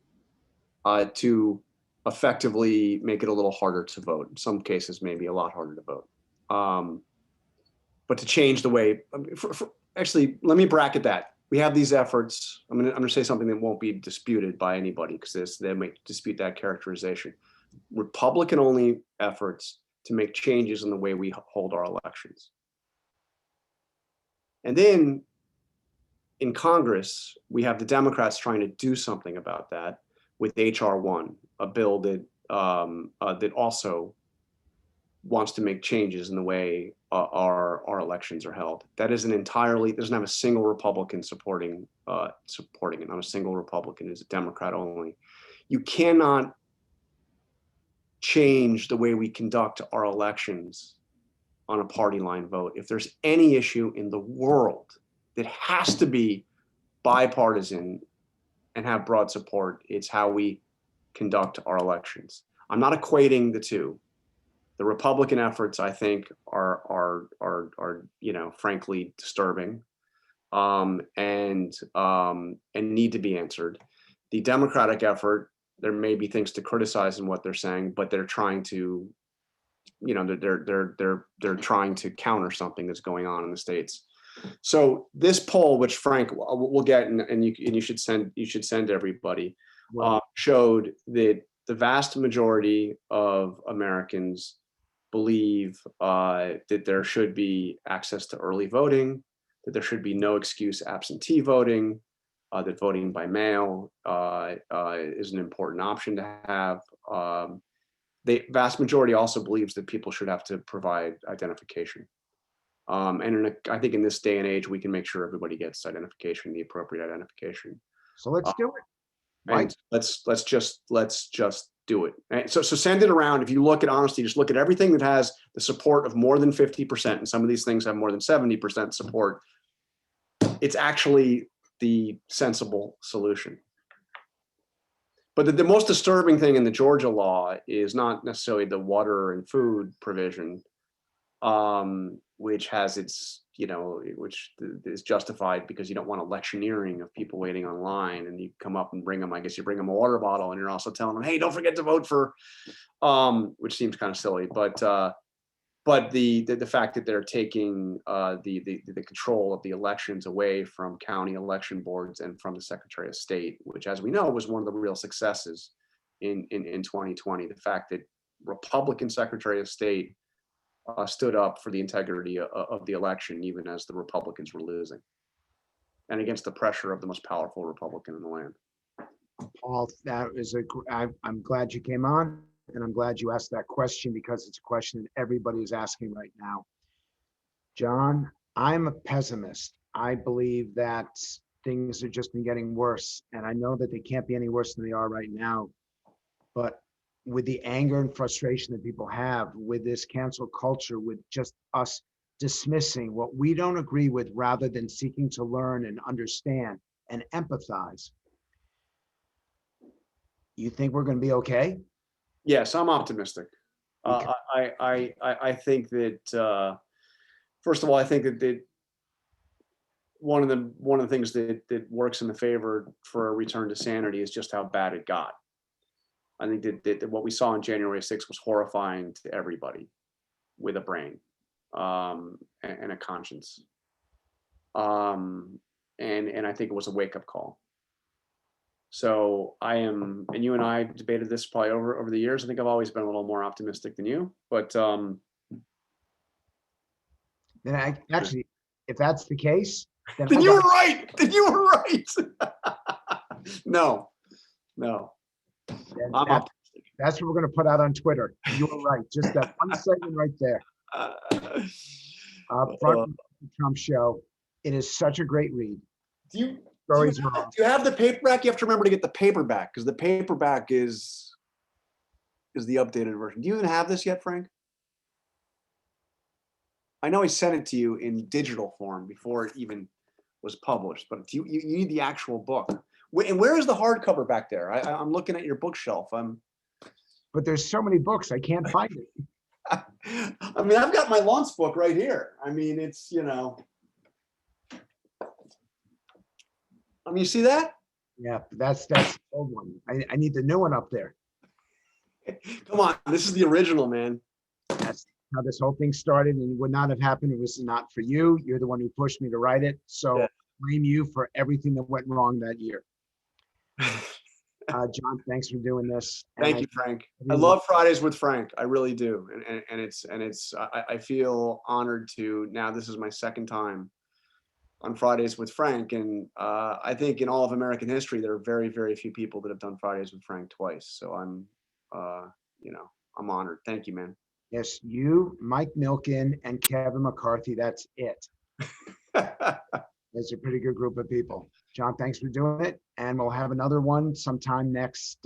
to effectively make it a little harder to vote. In some cases, maybe a lot harder to vote. But to change the way, actually, let me bracket that. We have these efforts. I'm going to say something that won't be disputed by anybody because they might dispute that characterization. Republican-only efforts to make changes in the way we hold our elections. And then in Congress, we have the Democrats trying to do something about that with H.R. 1, a bill that that also wants to make changes in the way our elections are held. That isn't entirely, doesn't have a single Republican supporting it. Not a single Republican, is a Democrat only. You cannot change the way we conduct our elections on a party line vote. If there's any issue in the world that has to be bipartisan and have broad support, it's how we conduct our elections. I'm not equating the two. The Republican efforts, I think, are frankly disturbing, and need to be answered. The Democratic effort, there may be things to criticize in what they're saying, but they're trying to, they're trying to counter something that's going on in the states. So this poll, which Frank will get, and you should send to everybody, showed that the vast majority of Americans believe that there should be access to early voting, that there should be no excuse absentee voting, that voting by mail is an important option to have. The vast majority also believes that people should have to provide identification. I think in this day and age, we can make sure everybody gets identification, the appropriate identification. So let's do it. Right. Let's just do it. And so send it around. If you look at honesty, just look at everything that has the support of more than 50%, and some of these things have more than 70% support. It's actually the sensible solution. But the most disturbing thing in the Georgia law is not necessarily the water and food provision, which has its, which is justified because you don't want electioneering of people waiting online, and you come up and bring them, I guess you bring them a water bottle, and you're also telling them, hey, don't forget to vote for, which seems kind of silly, but the fact that they're taking the control of the elections away from county election boards and from the Secretary of State, which, as we know, was one of the real successes in 2020. The fact that Republican Secretary of State stood up for the integrity of the election, even as the Republicans were losing, and against the pressure of the most powerful Republican in the land. Paul, I'm glad you came on, and I'm glad you asked that question, because it's a question that everybody is asking right now. John, I'm a pessimist. I believe that things have just been getting worse, and I know that they can't be any worse than they are right now. But with the anger and frustration that people have with this cancel culture, with just us dismissing what we don't agree with rather than seeking to learn and understand and empathize, you think we're going to be okay? Yes, I'm optimistic. Okay. I think that first of all, I think that one of the things that works in the favor for a return to sanity is just how bad it got. I think that what we saw on January 6th was horrifying to everybody with a brain and a conscience. And I think it was a wake-up call. So and you and I debated this probably over the years. I think I've always been a little more optimistic than you, but then actually, if that's the case, then you were right. Then you were right. No. That's what we're going to put out on Twitter. You were right. Just that one segment right there. Front Trump show. It is such a great read. Do you have the paperback? You have to remember to get the paperback, because the paperback is the updated version. Do you even have this yet, Frank? I know he sent it to you in digital form before it even was published, but you need the actual book. And where is the hardcover back there? I'm looking at your bookshelf. But there's so many books, I can't find it. I mean, I've got my launch book right here. I mean, it's, you see that? Yeah, that's the old one. I need the new one up there. Come on, this is the original, man. That's how this whole thing started, and it would not have happened if it was not for you. You're the one who pushed me to write it. So yeah. Blame you for everything that went wrong that year. John, thanks for doing this. Thank you, Frank. I love Fridays with Frank. I really do. I feel honored to, now this is my second time on Fridays with Frank. And I think in all of American history, there are very, very few people that have done Fridays with Frank twice. So I'm honored. Thank you, man. Yes, you, Mike Milken, and Kevin McCarthy. That's it. That's a pretty good group of people. John, thanks for doing it. And we'll have another one sometime next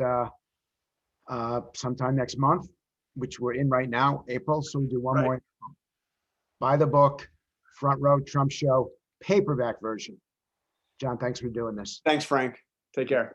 month. which we're in right now, April, so we do one Right. more. Buy the book, Front Row Trump Show, paperback version. John, thanks for doing this. Thanks, Frank. Take care.